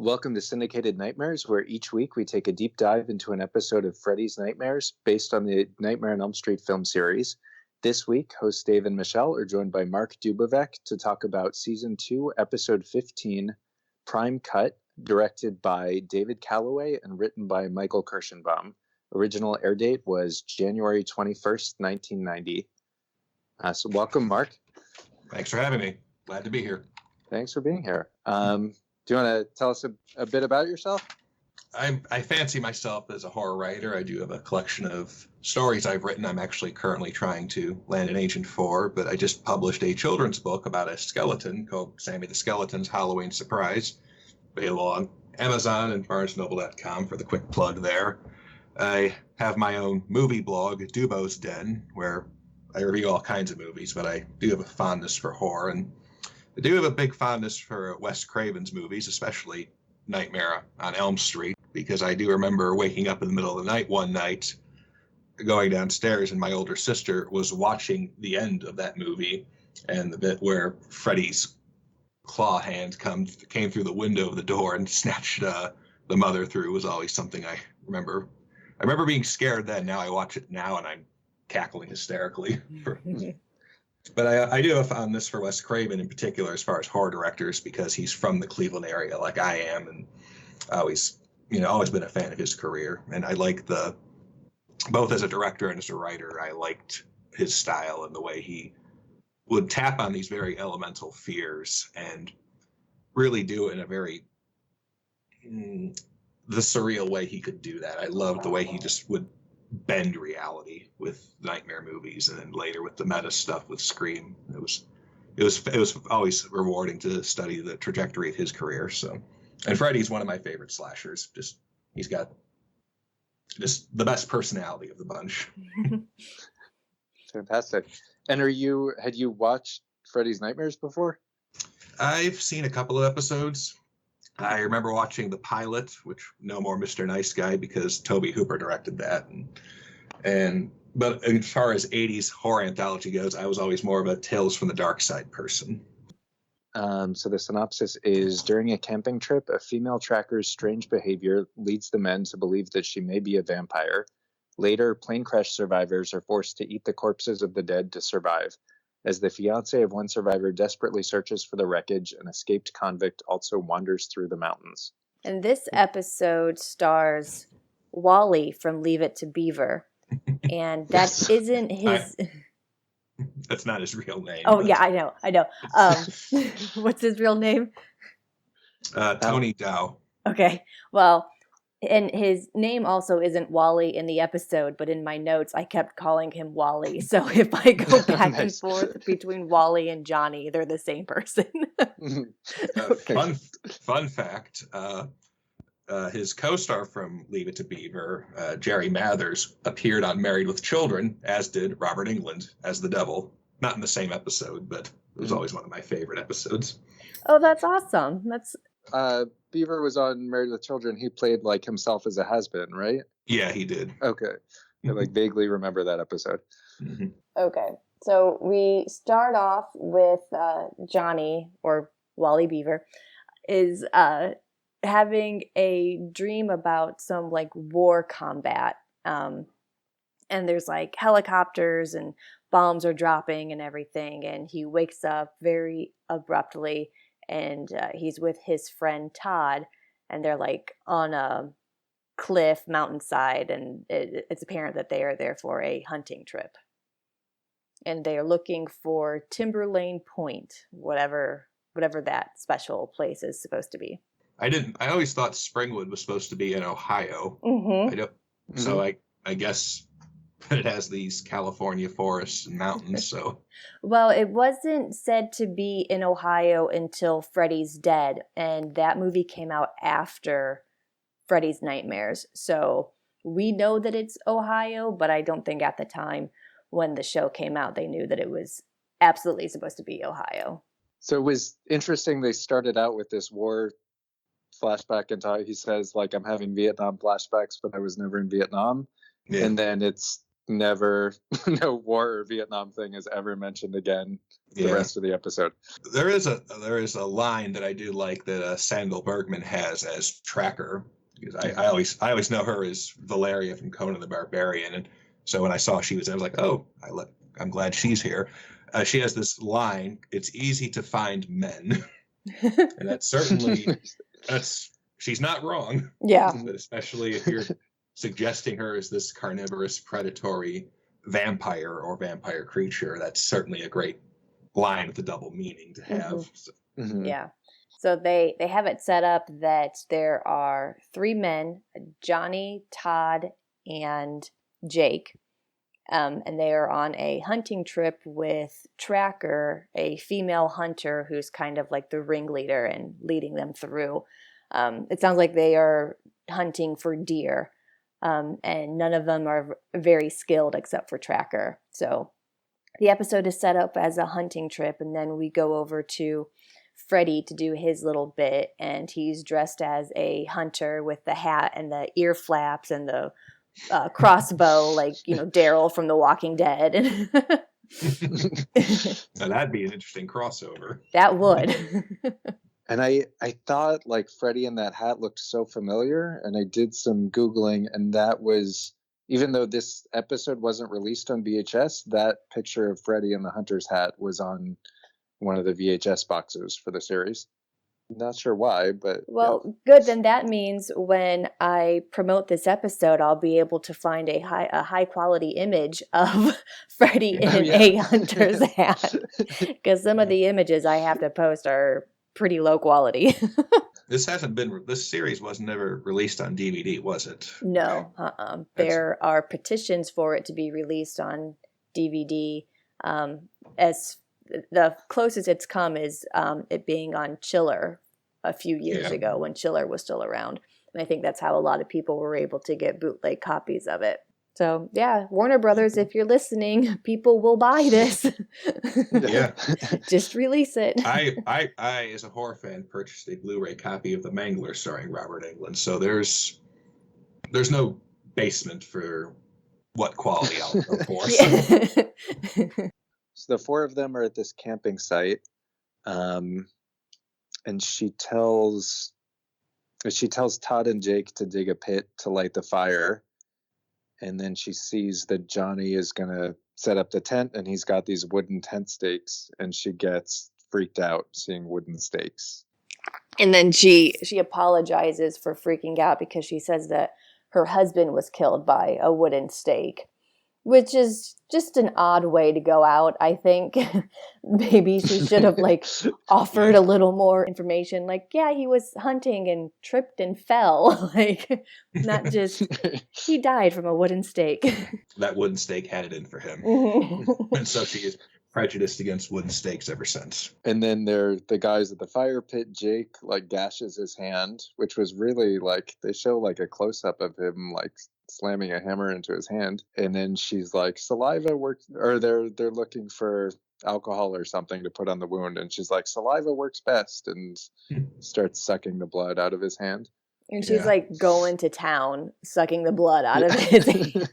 Welcome to Syndicated Nightmares, where each week we take a deep dive into an episode of Freddy's Nightmares based on the Nightmare on Elm Street film series. This week, hosts Dave and Michelle are joined by Mark Dubovec to talk about Season 2, Episode 15, Prime Cut, directed by David Calloway and written by Michael Kirschenbaum. Original air date was January 21st, 1990. So welcome, Mark. Thanks for having me. Glad to be here. Thanks for being here. Do you want to tell us a bit about yourself? I fancy myself as a horror writer. I do have a collection of stories I've written. I'm actually currently trying to land an agent for, but I just published a children's book about a skeleton called Sammy the Skeleton's Halloween Surprise. Available on Amazon and BarnesNoble.com for the quick plug there. I have my own movie blog, Dubo's Den, where I review all kinds of movies, but I do have a fondness for horror, and I do have a big fondness for Wes Craven's movies, especially Nightmare on Elm Street, because I do remember waking up in the middle of the night one night, going downstairs, and my older sister was watching the end of that movie, and the bit where Freddy's claw hand came through the window of the door and snatched the mother through was always something I remember. I remember being scared then. Now I watch it now, and I'm cackling hysterically. But I do have a fondness for Wes Craven in particular as far as horror directors, because he's from the Cleveland area like I am, and always been a fan of his career. And I like both as a director and as a writer, I liked his style and the way he would tap on these very elemental fears and really do it in a very the surreal way he could do that. I loved the way he just would bend reality with nightmare movies, and then later with the meta stuff with Scream. It was always rewarding to study the trajectory of his career. So, and Freddy's one of my favorite slashers. He's got just the best personality of the bunch. Fantastic. And had you watched Freddy's Nightmares before? I've seen a couple of episodes. I remember watching the pilot, which No More Mr. Nice Guy, because Tobe Hooper directed that. But as far as 80s horror anthology goes, I was always more of a Tales from the Dark Side person. So the synopsis is, during a camping trip, a female tracker's strange behavior leads the men to believe that she may be a vampire. Later, plane crash survivors are forced to eat the corpses of the dead to survive. As the fiance of one survivor desperately searches for the wreckage, an escaped convict also wanders through the mountains. And this episode stars Wally from Leave It to Beaver. And that isn't his... That's not his real name. Oh, yeah, I know. What's his real name? Tony Dow. Okay, well... And his name also isn't Wally in the episode, but in my notes, I kept calling him Wally. So if I go back and forth between Wally and Johnny, they're the same person. Okay. Fun fact, his co-star from Leave It to Beaver, Jerry Mathers, appeared on Married with Children, as did Robert Englund as the devil. Not in the same episode, but it was always one of my favorite episodes. Oh, that's awesome. Beaver was on Married with Children. He played like himself as a has-been, right? Yeah, he did. Okay. I vaguely remember that episode. Mm-hmm. Okay. So we start off with Johnny, or Wally Beaver, is having a dream about some war combat. And there's helicopters and bombs are dropping and everything. And he wakes up very abruptly. And he's with his friend Todd, and they're on a cliff mountainside, and it's apparent that they are there for a hunting trip. And they are looking for Timberlane Point, whatever that special place is supposed to be. I always thought Springwood was supposed to be in Ohio. Mm-hmm. So I guess it has these California forests and mountains, so. Well, it wasn't said to be in Ohio until Freddy's Dead, and that movie came out after Freddy's Nightmares. So we know that it's Ohio, but I don't think at the time when the show came out, they knew that it was absolutely supposed to be Ohio. So it was interesting. They started out with this war flashback, and he says, I'm having Vietnam flashbacks, but I was never in Vietnam. Yeah. And then it's never, no war or Vietnam thing is ever mentioned again the rest of the episode. There is a line that I do like that Sandal Bergman has as Tracker, because I always know her as Valeria from Conan the Barbarian, and so when I saw she was there, I was like, oh, I'm glad she's here. She has this line: "It's easy to find men," and she's not wrong. Yeah. But especially if you're suggesting her as this carnivorous, predatory vampire or vampire creature, that's certainly a great line with a double meaning to have. Yeah. So they have it set up that there are 3 men, Johnny, Todd, and Jake. And they are on a hunting trip with Tracker, a female hunter who's kind of like the ringleader and leading them through. It sounds like they are hunting for deer, and none of them are very skilled except for Tracker. So the episode is set up as a hunting trip, and then we go over to Freddy to do his little bit, and he's dressed as a hunter with the hat and the ear flaps and the crossbow, like, Daryl from The Walking Dead. Now that'd be an interesting crossover. That would. And I thought like Freddy in that hat looked so familiar, and I did some Googling, and that was, even though this episode wasn't released on VHS, that picture of Freddy in the hunter's hat was on one of the VHS boxes for the series. Not sure why, but well, good. Then that means when I promote this episode, I'll be able to find a high quality image of Freddy in a hunter's hat, because some of the images I have to post are pretty low quality. This series was never released on DVD, was it? No. There are petitions for it to be released on DVD. As the closest it's come is it being on Chiller a few years ago, when Chiller was still around. And I think that's how a lot of people were able to get bootleg copies of it. So, yeah, Warner Brothers, if you're listening, people will buy this. Yeah. Just release it. I, as a horror fan, purchased a Blu-ray copy of The Mangler starring Robert Englund. So there's no basement for what quality I'll go for. So the 4 of them are at this camping site, and she tells Todd and Jake to dig a pit to light the fire. And then she sees that Johnny is going to set up the tent, and he's got these wooden tent stakes, and she gets freaked out seeing wooden stakes. And then she apologizes for freaking out because she says that her husband was killed by a wooden stake, which is just an odd way to go out, I think. Maybe she should have offered a little more information. Yeah, he was hunting and tripped and fell. Not just, he died from a wooden stake. That wooden stake had it in for him. And so she is prejudiced against wooden stakes ever since. And then the guys at the fire pit, Jake gashes his hand, which was really they show a close-up of him slamming a hammer into his hand. And then she's like, saliva works, or they're looking for alcohol or something to put on the wound, and she's like, saliva works best, and starts sucking the blood out of his hand. And she's going to town, sucking the blood out of his hand.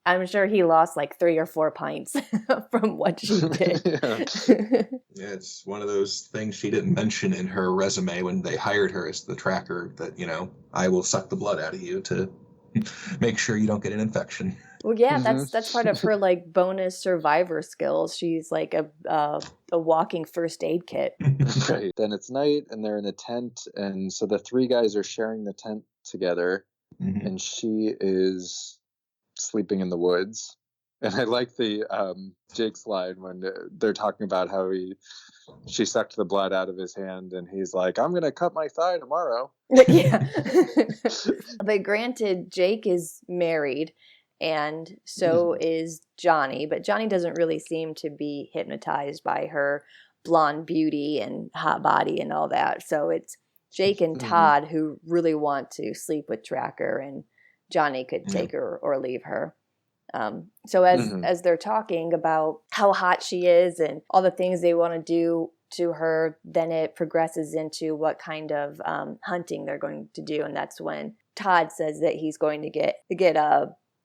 I'm sure he lost 3 or 4 pints from what she did. Yeah, it's one of those things she didn't mention in her resume when they hired her as the tracker, that, I will suck the blood out of you to make sure you don't get an infection. Well, yeah, that's part of her bonus survivor skills. She's a walking first aid kit. Right. Then it's night, and they're in a tent, and so the 3 guys are sharing the tent together, and she is sleeping in the woods. And I like the Jake's line when they're talking about how she sucked the blood out of his hand, and he's like, I'm gonna cut my thigh tomorrow. Yeah. But granted, Jake is married, and so is Johnny, but Johnny doesn't really seem to be hypnotized by her blonde beauty and hot body and all that. So it's Jake and Todd who really want to sleep with Tracker, and Johnny could take her or leave her. So as they're talking about how hot she is and all the things they want to do to her, then it progresses into what kind of hunting they're going to do. And that's when Todd says that he's going to get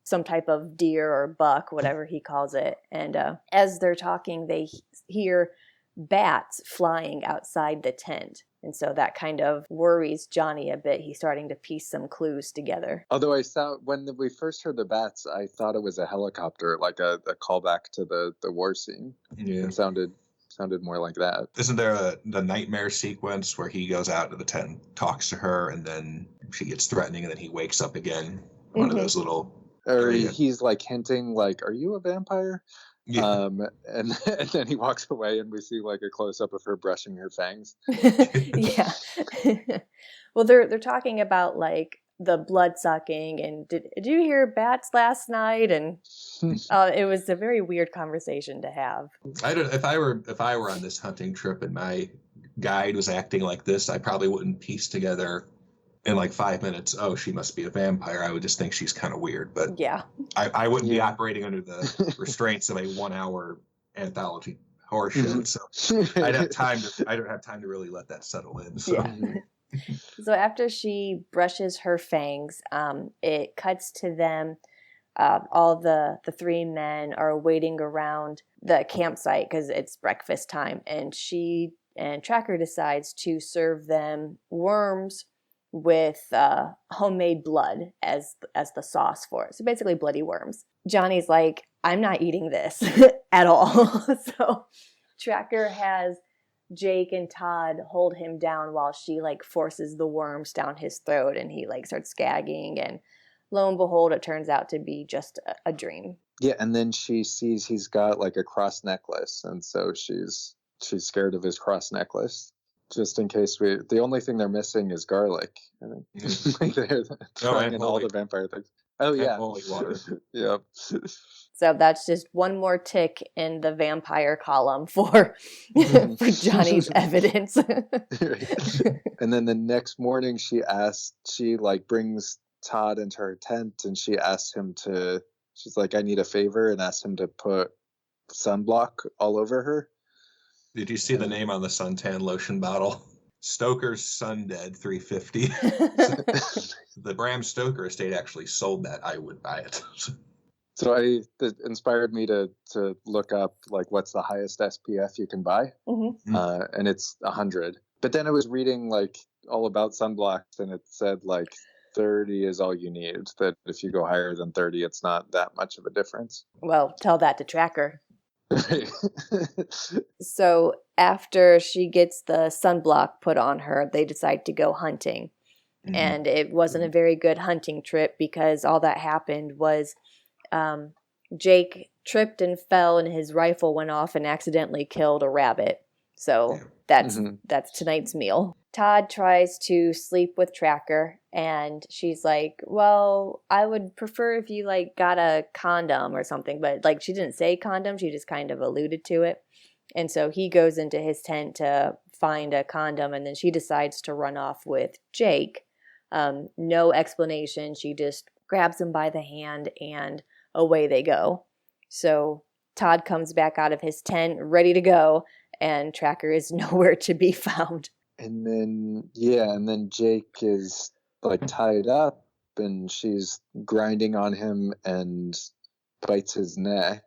some type of deer or buck, whatever he calls it. And as they're talking, they hear bats flying outside the tent. And so that kind of worries Johnny a bit. He's starting to piece some clues together. Although I thought when we first heard the bats, I thought it was a helicopter, like a callback to the war scene. Yeah. It sounded more like that. Isn't there the nightmare sequence where he goes out to the tent, talks to her, and then she gets threatening, and then he wakes up again? One of those little... Or he's like hinting, like, "Are you a vampire?" Yeah. And then he walks away, and we see like a close up of her brushing her fangs. Yeah. Well, they're talking about like the blood sucking, and did you hear bats last night? And it was a very weird conversation to have. If I were on this hunting trip and my guide was acting like this, I probably wouldn't piece together in like 5 minutes, oh, she must be a vampire. I would just think she's kind of weird. But yeah, I wouldn't be operating under the restraints of a 1 hour anthology horror show. So I don't have time to really let that settle in. So. Yeah. So after she brushes her fangs, it cuts to them. All the three men are waiting around the campsite because it's breakfast time, and she and Tracker decides to serve them worms with homemade blood as the sauce for it. So basically bloody worms. Johnny's like, I'm not eating this at all. So Tracker has Jake and Todd hold him down while she like forces the worms down his throat, and he like starts gagging, and lo and behold, it turns out to be just a dream. Yeah, and then she sees he's got like a cross necklace, and so she's scared of his cross necklace. Just in case the only thing they're missing is garlic. I think they're throwing in all the vampire things. Oh yeah, holy water. Yep. So that's just one more tick in the vampire column for Johnny's evidence. And then the next morning, she brings Todd into her tent, and she asks him she's like, I need a favor, and asks him to put sunblock all over her. Did you see the name on the suntan lotion bottle? Stoker's Sun Dead 350. The Bram Stoker estate actually sold that. I would buy it. So it inspired me to look up like what's the highest SPF you can buy, and it's 100. But then I was reading like all about sunblocks, and it said like 30 is all you need. That if you go higher than 30, it's not that much of a difference. Well, tell that to Tracker. So after she gets the sunblock put on her, they decide to go hunting. And it wasn't a very good hunting trip because all that happened was Jake tripped and fell, and his rifle went off and accidentally killed a rabbit. So that's tonight's meal. Todd tries to sleep with Tracker, and she's like, well, I would prefer if you like got a condom or something, but like she didn't say condom, she just kind of alluded to it. And so he goes into his tent to find a condom, and then she decides to run off with Jake. No explanation. She just grabs him by the hand, and away they go. So Todd comes back out of his tent ready to go, and Tracker is nowhere to be found. And then Jake is like tied up, and she's grinding on him and bites his neck.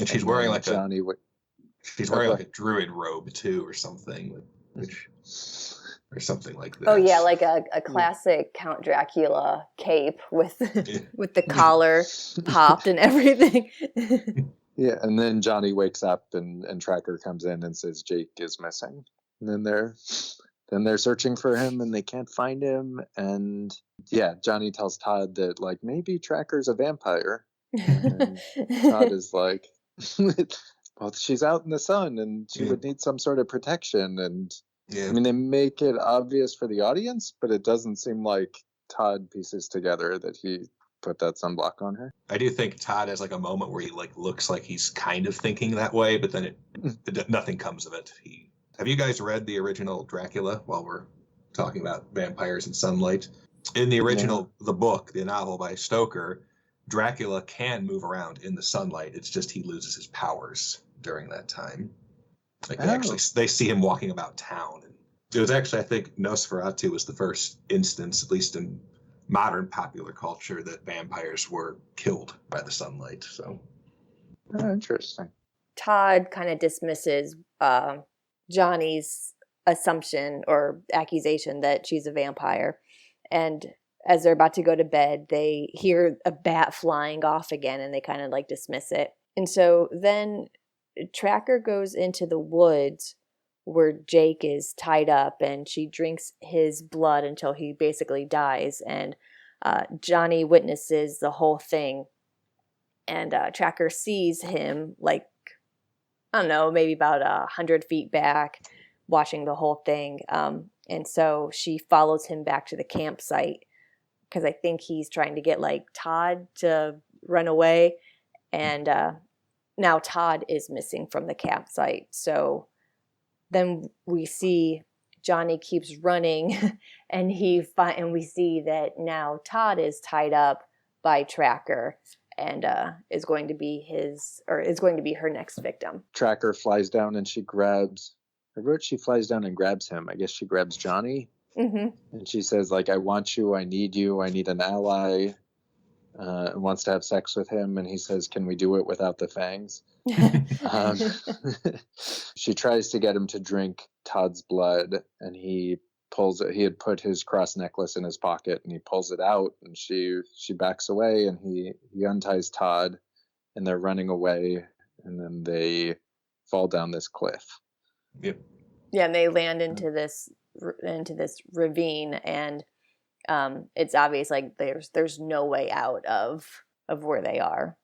And she's wearing like she's wearing like a druid robe too, or something, or something like that. Oh yeah, like a classic Count Dracula cape with the collar popped and everything. Yeah, and then Johnny wakes up, and Tracker comes in and says Jake is missing. And then they're searching for him, and they can't find him. And yeah, Johnny tells Todd that like maybe Tracker's a vampire. And Todd is like, well, she's out in the sun, and she would need some sort of protection. And I mean, they make it obvious for the audience, but it doesn't seem like Todd pieces together that he put that sunblock on her. I do think Todd has like a moment where he like looks like he's kind of thinking that way, but then nothing comes of it. Have you guys read the original Dracula while we're talking about vampires and sunlight? In the original, the book, the novel by Stoker, Dracula can move around in the sunlight. It's just he loses his powers during that time. Like they see him walking about town. And it was actually, I think Nosferatu was the first instance, at least in modern popular culture that vampires were killed by the sunlight. So Interesting. Todd kind of dismisses Johnny's assumption or accusation that she's a vampire. And as they're about to go to bed, they hear a bat flying off again, and they kind of like dismiss it. And so then Tracker goes into the woods where Jake is tied up, and she drinks his blood until he basically dies. And Johnny witnesses the whole thing. And Tracker sees him, like, I don't know, maybe about 100 feet back, watching the whole thing. And so she follows him back to the campsite because I think he's trying to get, like, Todd to run away. And now Todd is missing from the campsite. So then we see Johnny keeps running, and we see that now Todd is tied up by Tracker, and is going to be her next victim. Tracker flies down and she grabs. I wrote she flies down and grabs him. I guess she grabs Johnny, and she says, like, "I want you. I need you. I need an ally." And wants to have sex with him, and he says, "Can we do it without the fangs?" She tries to get him to drink Todd's blood, and he pulls it. He had put his cross necklace in his pocket, and he pulls it out, and she backs away, and he unties Todd, and they're running away, and then they fall down this cliff. Yep. Yeah, and they land into this ravine, and it's obvious like there's no way out of where they are.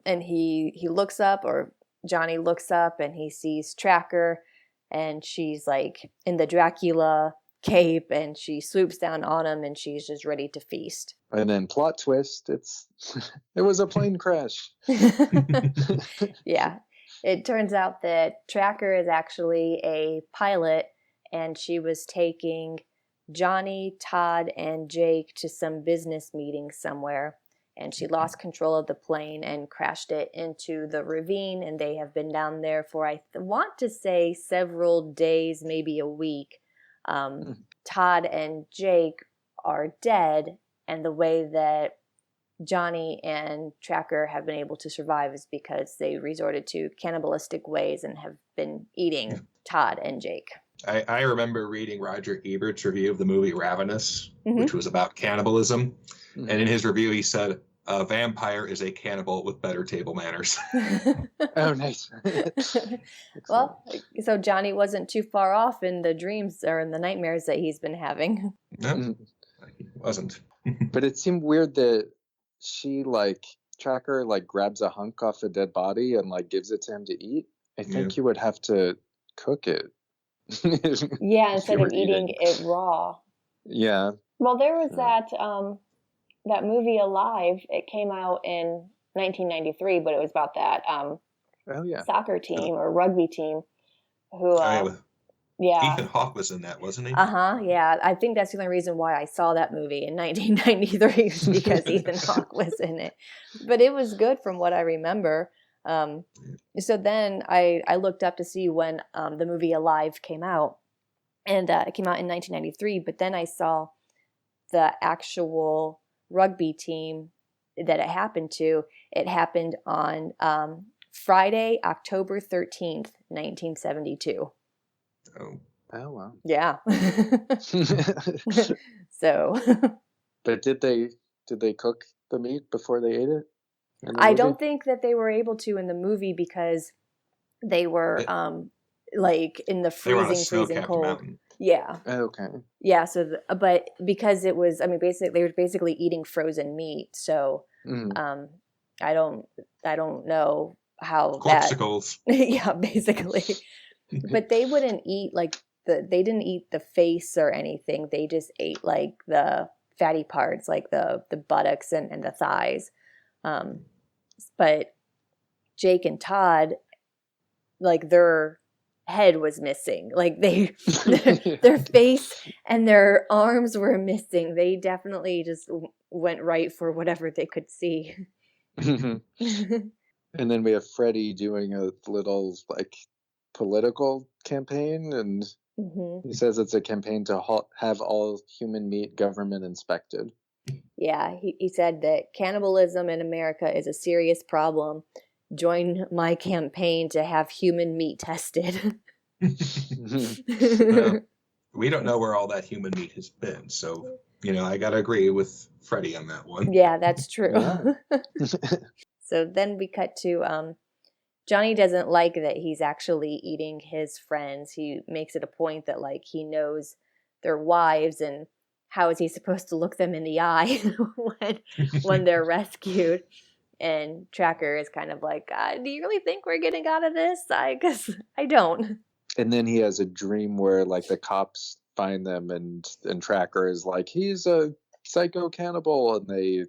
And he looks up, or Johnny looks up, and he sees Tracker, and she's like in the Dracula cape, and she swoops down on him, and she's just ready to feast. And then plot twist, it was a plane crash. Yeah. It turns out that Tracker is actually a pilot, and she was taking Johnny, Todd, and Jake to some business meeting somewhere, and she lost control of the plane and crashed it into the ravine, and they have been down there for, I want to say, several days, maybe a week. Todd and Jake are dead, and the way that Johnny and Tracker have been able to survive is because they resorted to cannibalistic ways and have been eating Todd and Jake. I remember reading Roger Ebert's review of the movie Ravenous, which was about cannibalism. And in his review, he said, "A vampire is a cannibal with better table manners." Oh, nice. Well, so Johnny wasn't too far off in the dreams or in the nightmares that he's been having. No, he wasn't. But it seemed weird that she, Tracker, grabs a hunk off a dead body and, gives it to him to eat. I think you would have to cook it. Yeah, instead of eating it raw. Yeah. Well, there was that movie Alive. It came out in 1993, but it was about that soccer team or rugby team who Ethan Hawke was in that, wasn't he? Yeah. I think that's the only reason why I saw that movie in 1993 was because Ethan Hawke was in it. But it was good from what I remember. So then I looked up to see when the movie Alive came out, and it came out in 1993, but then I saw the actual rugby team that it happened to. It happened on Friday, October 13th, 1972. Oh wow. Yeah. So. But did they cook the meat before they ate it? I don't think that they were able to in the movie because they were in the freezing cold. Mountain. Yeah. Okay. Yeah. So, but because it was, they were basically eating frozen meat. So, I don't know how Corpsicles. Yeah, basically. But they wouldn't eat they didn't eat the face or anything. They just ate the fatty parts, like the buttocks and the thighs. But Jake and Todd, their head was missing. Their face and their arms were missing. They definitely just went right for whatever they could see. And then we have Freddy doing a little political campaign, and he says it's a campaign to have all human meat government inspected. Yeah, he said that cannibalism in America is a serious problem. Join my campaign to have human meat tested. Well, we don't know where all that human meat has been, so I gotta agree with Freddy on that one. Yeah, that's true. Yeah. So then we cut to Johnny doesn't like that he's actually eating his friends. He makes it a point that like he knows their wives, and how is he supposed to look them in the eye when they're rescued? And Tracker is kind of like, do you really think we're getting out of this? Guess I don't. And then he has a dream where like the cops find them, and Tracker is like, he's a psycho cannibal, and they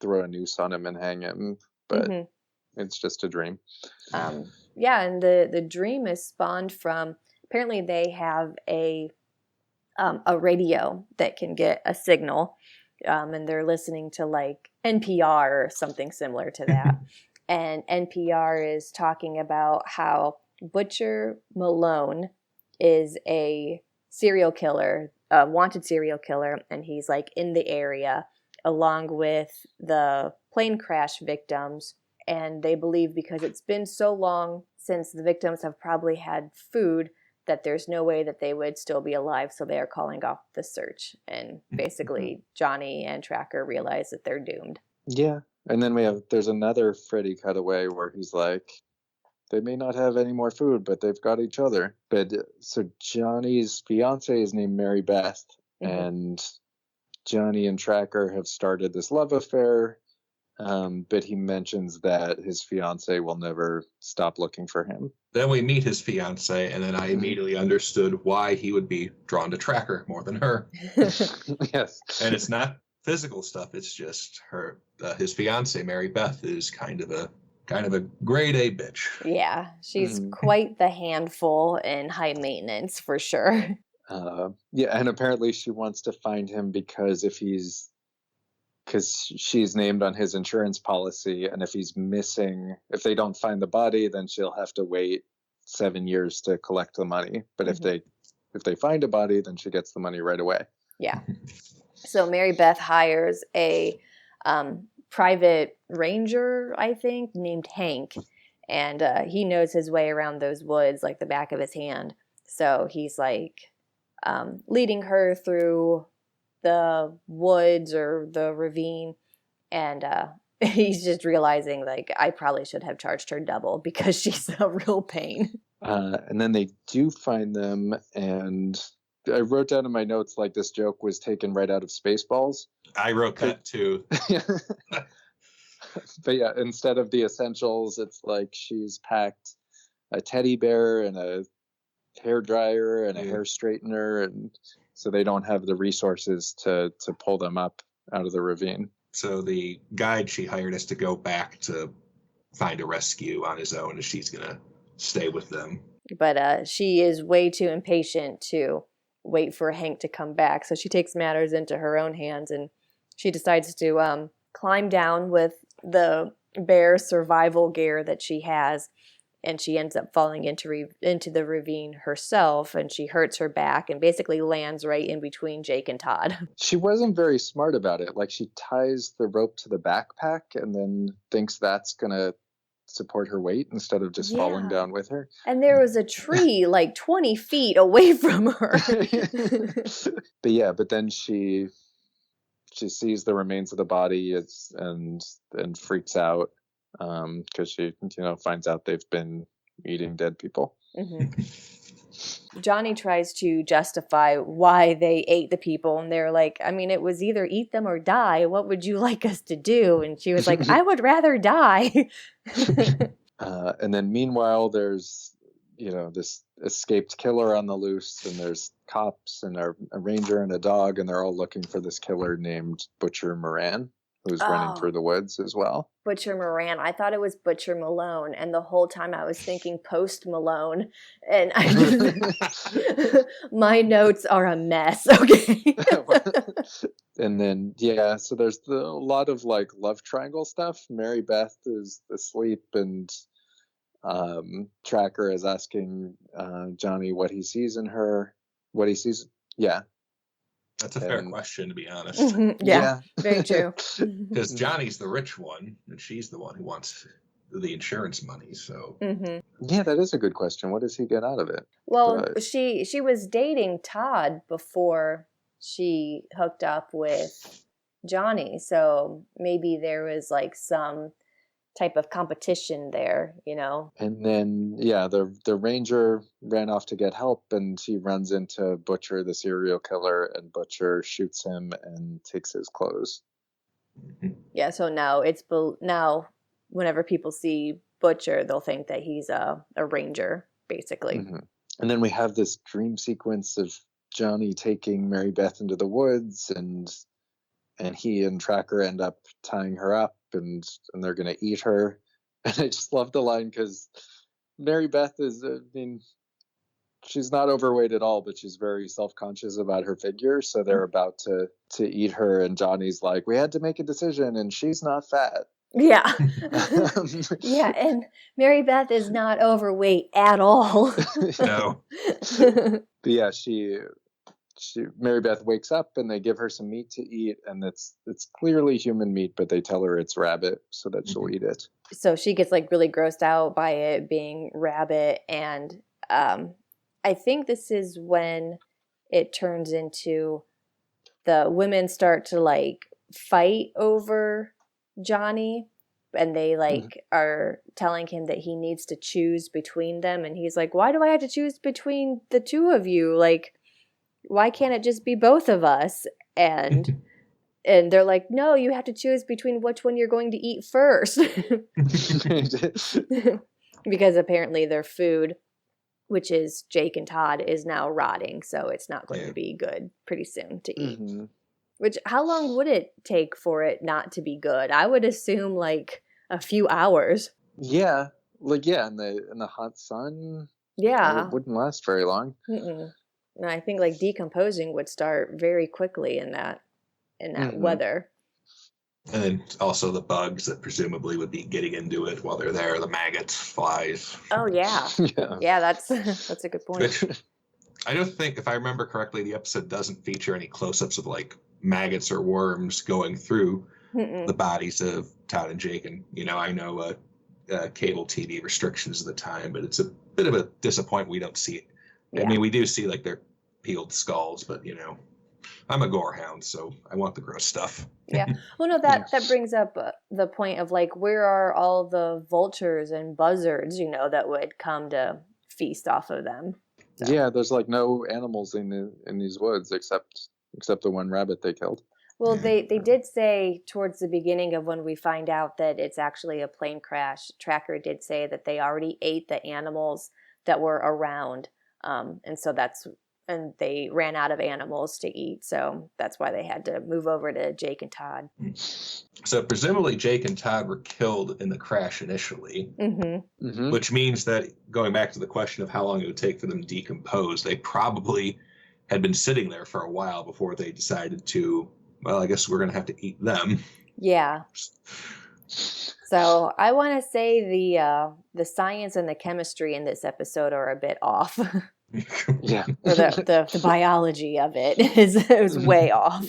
throw a noose on him and hang him. But it's just a dream. Yeah, and the dream is spawned from, apparently they have a radio that can get a signal, and they're listening to like NPR or something similar to that. And NPR is talking about how Butcher Malone is a serial killer, a wanted serial killer, and he's like in the area along with the plane crash victims. And they believe because it's been so long since the victims have probably had food that there's no way that they would still be alive, so they are calling off the search. And basically Johnny and Tracker realize that they're doomed. Yeah. And then there's another Freddy cutaway where he's like, they may not have any more food, but they've got each other. But so Johnny's fiance is named Mary Beth, and Johnny and Tracker have started this love affair. But he mentions that his fiance will never stop looking for him. Then we meet his fiance, and then I immediately understood why he would be drawn to Tracker more than her. Yes. And it's not physical stuff, it's just her his fiance Mary Beth is kind of a grade A bitch. Yeah, she's quite the handful and high maintenance for sure. Yeah, and apparently she wants to find him because she's named on his insurance policy, and if he's missing, if they don't find the body, then she'll have to wait 7 years to collect the money. But if they find a body, then she gets the money right away. Yeah. So Mary Beth hires a private ranger, I think, named Hank, and he knows his way around those woods like the back of his hand. So he's like leading her through the woods or the ravine, and he's just realizing like I probably should have charged her double because she's a real pain. And then they do find them, and I wrote down in my notes like this joke was taken right out of Spaceballs. I wrote that too. But yeah, instead of the essentials, it's like she's packed a teddy bear and a hair dryer and a hair straightener, and so they don't have the resources to pull them up out of the ravine. So the guide she hired us to go back to find a rescue on his own, and she's gonna stay with them. But she is way too impatient to wait for Hank to come back, so she takes matters into her own hands, and she decides to climb down with the bear survival gear that she has, and she ends up falling into the ravine herself, and she hurts her back and basically lands right in between Jake and Todd. She wasn't very smart about it. Like, she ties the rope to the backpack and then thinks that's gonna support her weight instead of just falling down with her. And there was a tree like 20 feet away from her. But then she sees the remains of the body and freaks out because she finds out they've been eating dead people. Johnny tries to justify why they ate the people, and they're like, I mean, it was either eat them or die. What would you like us to do? And she was like, I would rather die. And then meanwhile, there's this escaped killer on the loose, and there's cops and a ranger and a dog, and they're all looking for this killer named Butcher Moran, who's running through the woods as well. Butcher Moran. I thought it was Butcher Malone, and the whole time I was thinking Post Malone, and my notes are a mess. Okay. And then so there's a lot of like love triangle stuff. Mary Beth is asleep, and Tracker is asking Johnny what he sees in her. What he sees. Yeah. That's a fair question, to be honest. Yeah, very true. Because Johnny's the rich one, and she's the one who wants the insurance money. So Yeah, that is a good question. What does he get out of it? Well, But she was dating Todd before she hooked up with Johnny, so maybe there was like some type of competition there, you know. and then the ranger ran off to get help, and he runs into Butcher, the serial killer, and Butcher shoots him and takes his clothes. Yeah, so now now whenever people see Butcher, they'll think that he's a ranger, basically. Mm-hmm. And then we have this dream sequence of Johnny taking Mary Beth into the woods, and he and Tracker end up tying her up, and they're gonna eat her. And I just love the line because Mary Beth is, I mean, she's not overweight at all, but she's very self-conscious about her figure. So they're about to eat her, and Johnny's like, "We had to make a decision, and she's not fat." Yeah. Yeah, and Mary Beth is not overweight at all. No. But yeah, she Mary Beth wakes up, and they give her some meat to eat, and it's clearly human meat, but they tell her it's rabbit so that she'll eat it. So she gets like really grossed out by it being rabbit, and I think this is when it turns into the women start to like fight over Johnny, and they like are telling him that he needs to choose between them, and he's like, "Why do I have to choose between the two of you? Like, why can't it just be both of us?" And they're like, "No, you have to choose between which one you're going to eat first." Because apparently their food, which is Jake and Todd, is now rotting, so it's not going to be good pretty soon to eat. Which, how long would it take for it not to be good? I would assume like a few hours. Yeah, like in the hot sun. Yeah, it wouldn't last very long. And I think like decomposing would start very quickly in that weather. And then also the bugs that presumably would be getting into it while they're there, the maggots, flies. Oh yeah, yeah. That's a good point. Which, I don't think, if I remember correctly, the episode doesn't feature any close-ups of like maggots or worms going through the bodies of Todd and Jake. And I know cable TV restrictions at the time, but it's a bit of a disappointment we don't see it. Yeah. I mean, we do see like their peeled skulls, but I'm a gore hound, so I want the gross stuff. Yeah. Well, no, that brings up the point of like, where are all the vultures and buzzards, that would come to feast off of them? So. Yeah, there's like no animals in these woods except the one rabbit they killed. Well, they did say towards the beginning of when we find out that it's actually a plane crash, Tracker did say that they already ate the animals that were around. And they ran out of animals to eat. So that's why they had to move over to Jake and Todd. So presumably Jake and Todd were killed in the crash initially, which means that, going back to the question of how long it would take for them to decompose, they probably had been sitting there for a while before they decided to, well, I guess we're going to have to eat them. Yeah. So I want to say the science and the chemistry in this episode are a bit off. Yeah. Or the biology of it is way off.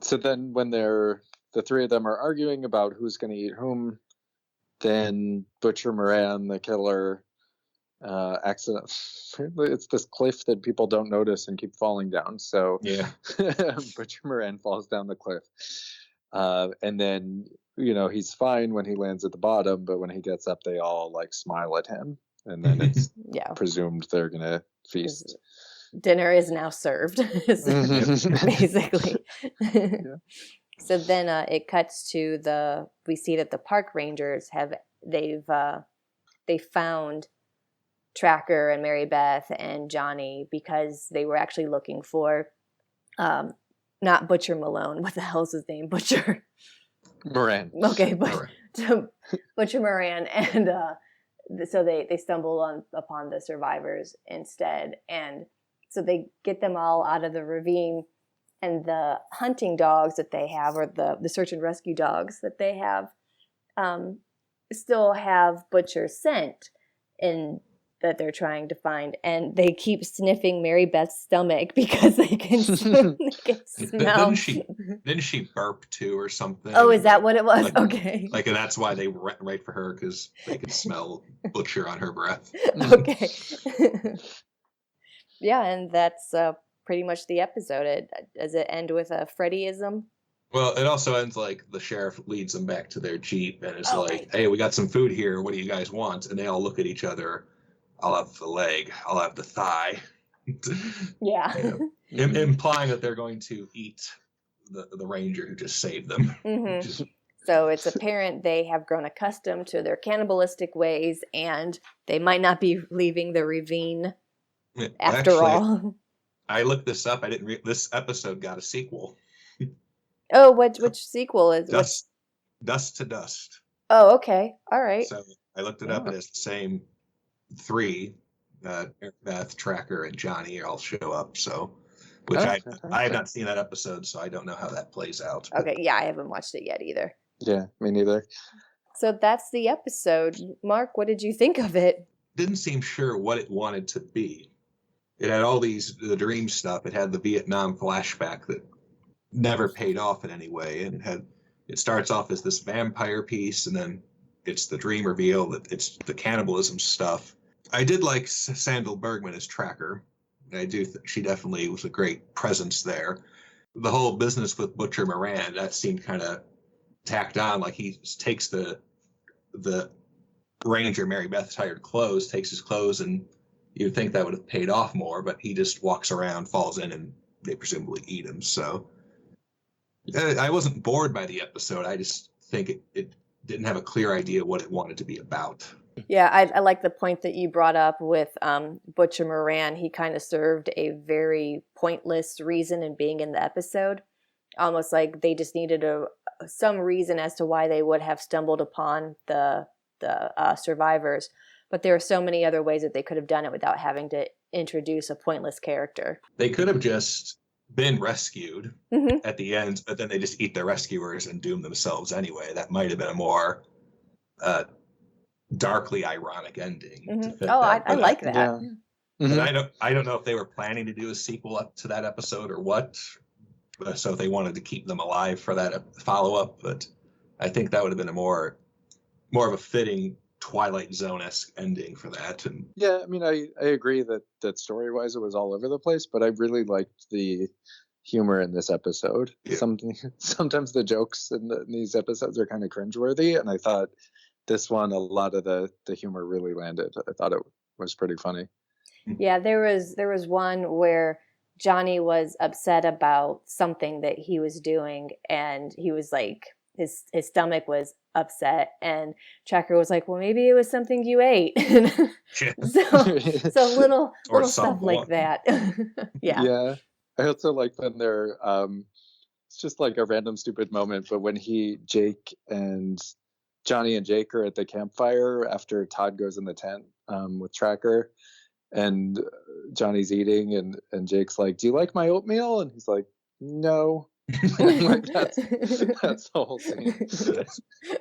So then when the three of them are arguing about who's going to eat whom, then Butcher Moran, the killer, it's this cliff that people don't notice and keep falling down. So Butcher Moran falls down the cliff. And then, he's fine when he lands at the bottom, but when he gets up, they all like smile at him. And then it's presumed they're going to feast. Dinner is now served, basically. Yeah. So then it cuts to we see that the park rangers they found Tracker and Mary Beth and Johnny because they were actually looking for not Butcher Malone. What the hell is his name? Butcher Moran. Okay, but Butcher Moran, and so they stumble upon the survivors instead, and so they get them all out of the ravine, and the hunting dogs that they have, or the search and rescue dogs that they have, still have Butcher's scent, and that they're trying to find, and they keep sniffing Mary Beth's stomach because they can smell. Didn't she burp too or something? Oh, is that what it was? Okay. Like, and that's why they write for her, because they could smell butcher on her breath. Okay. Yeah, and that's pretty much the episode. Does it end with a Freddyism? Well, it also ends like the sheriff leads them back to their Jeep and is like, right. "Hey, we got some food here. What do you guys want?" And they all look at each other. I'll have the leg. I'll have the thigh. Yeah. Implying that they're going to eat the ranger who just saved them. Mm-hmm. So it's apparent they have grown accustomed to their cannibalistic ways, and they might not be leaving the ravine after all. I looked this up. This episode got a sequel. Oh, which sequel is Dust to Dust. Oh, okay. All right. So I looked it up, and it's the same three. Beth, Tracker, and Johnny all show up. So, I have not seen that episode, so I don't know how that plays out. Okay, yeah, I haven't watched it yet either. Yeah, me neither. So that's the episode. Mark, what did you think of it? Didn't seem sure what it wanted to be. It had all the dream stuff. It had the Vietnam flashback that never paid off in any way, and it starts off as this vampire piece, and then it's the dream reveal that it's the cannibalism stuff. I did like Sandal Bergman as Tracker. I do. She definitely was a great presence there. The whole business with Butcher Moran, that seemed kind of tacked on. Like he takes the ranger, Mary Beth's hired clothes, takes his clothes, and you'd think that would have paid off more, but he just walks around, falls in, and they presumably eat him. So I wasn't bored by the episode. I just think it didn't have a clear idea what it wanted to be about. Yeah, I like the point that you brought up with Butcher Moran. He kind of served a very pointless reason in being in the episode. Almost like they just needed some reason as to why they would have stumbled upon the survivors. But there are so many other ways that they could have done it without having to introduce a pointless character. They could have just been rescued at the end, but then they just eat their rescuers and doom themselves anyway. That might have been a more darkly ironic ending. I like that. Yeah. And I don't know if they were planning to do a sequel up to that episode or what. So if they wanted to keep them alive for that follow-up, but I think that would have been a more of a fitting Twilight Zone-esque ending for that. And yeah, I mean, I agree that story-wise it was all over the place, but I really liked the humor in this episode. Yeah. Sometimes the jokes in these episodes are kind of cringeworthy, and I thought this one, a lot of the humor really landed. I thought it was pretty funny. Yeah, there was one where Johnny was upset about something that he was doing, and he was like, his stomach was upset, and Tracker was like, well, maybe it was something you ate. so little stuff like that. Yeah. I also like when they're it's just like a random stupid moment, but when Johnny and Jake are at the campfire after Todd goes in the tent with Tracker, and Johnny's eating, and Jake's like, do you like my oatmeal? And he's like, no. Like that's the whole thing.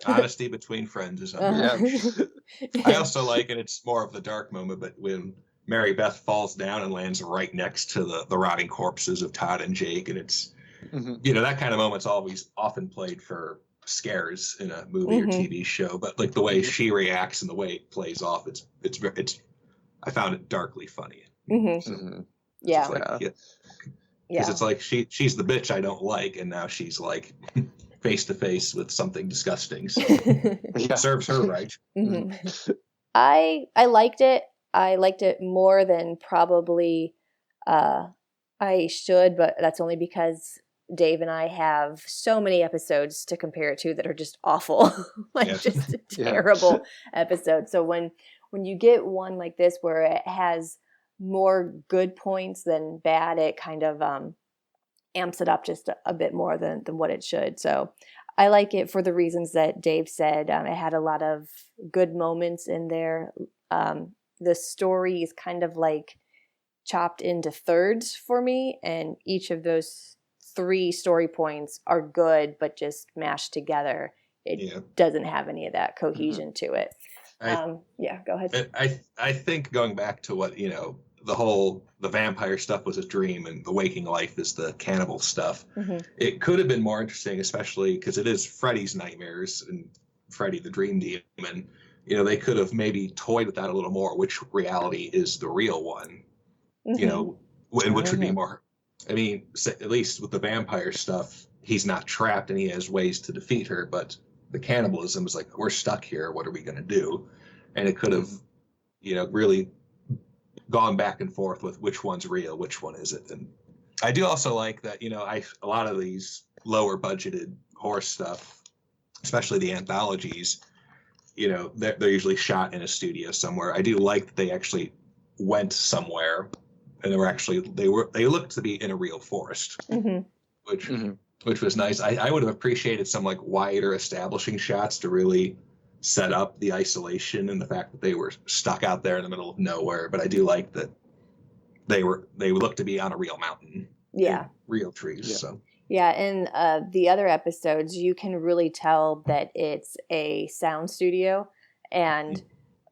Honesty between friends is I also like, and it's more of the dark moment, but when Mary Beth falls down and lands right next to the rotting corpses of Todd and Jake, and it's that kind of moment's often played for scares in a movie or TV show, but like the way she reacts and the way it plays off, it's I found it darkly funny. Yeah. Because it's like she's the bitch I don't like, and now she's like face to face with something disgusting. So it serves her right. I liked it. I liked it more than probably I should, but that's only because Dave and I have so many episodes to compare it to that are just awful, just a terrible episode. So when you get one like this where it has more good points than bad, it kind of amps it up just a bit more than what it should. So I like it for the reasons that Dave said. It had a lot of good moments in there. The story is kind of like chopped into thirds for me, and each of those 3 story points are good, but just mashed together. It doesn't have any of that cohesion to it. Yeah, go ahead. I think going back to what, the vampire stuff was a dream and the waking life is the cannibal stuff. Mm-hmm. It could have been more interesting, especially because it is Freddy's nightmares and Freddy the Dream Demon. They could have maybe toyed with that a little more, which reality is the real one, Mm-hmm. and which would be more. I mean, at least with the vampire stuff, he's not trapped and he has ways to defeat her, but the cannibalism is like, we're stuck here. What are we going to do? And it could have, really gone back and forth with which one's real, which one isn't. And I do also like that, a lot of these lower budgeted horror stuff, especially the anthologies, they're usually shot in a studio somewhere. I do like that they actually went somewhere and they looked to be in a real forest, Mm-hmm. which was nice. I would have appreciated some like wider establishing shots to really set up the isolation and the fact that they were stuck out there in the middle of nowhere. But I do like that they look to be on a real mountain. Yeah. Real trees. Yeah. So yeah, in the other episodes, you can really tell that it's a sound studio, and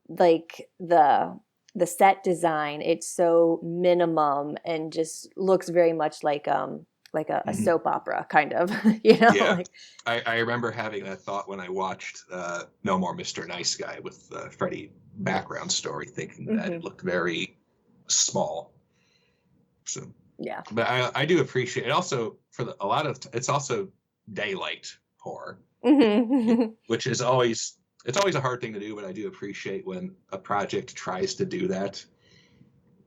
like the set design, it's so minimum and just looks very much like a soap opera kind of, Yeah. like, I remember having that thought when I watched No More Mr. Nice Guy with the Freddy background story, thinking that it looked very small. So yeah. but I do appreciate it. Also, it's also daylight horror, Mm-hmm. which is always a hard thing to do. But I do appreciate when a project tries to do that.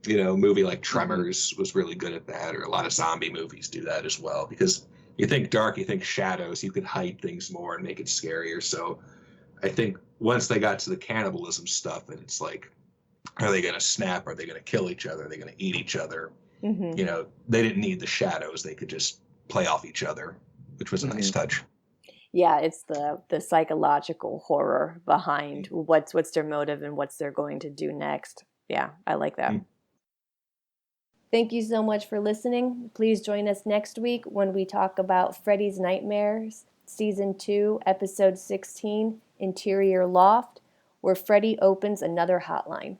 A movie like Tremors was really good at that, or a lot of zombie movies do that as well. Because you think dark, you think shadows, you could hide things more and make it scarier. So I think once they got to the cannibalism stuff, and it's like, are they going to snap? Are they going to kill each other? Are they going to eat each other? Mm-hmm. They didn't need the shadows. They could just play off each other, which was a nice touch. Yeah, it's the psychological horror behind what's their motive and what's they're going to do next. Yeah, I like that. Thank you so much for listening. Please join us next week when we talk about Freddy's Nightmares, Season 2, Episode 16, Interior Loft, where Freddy opens another hotline.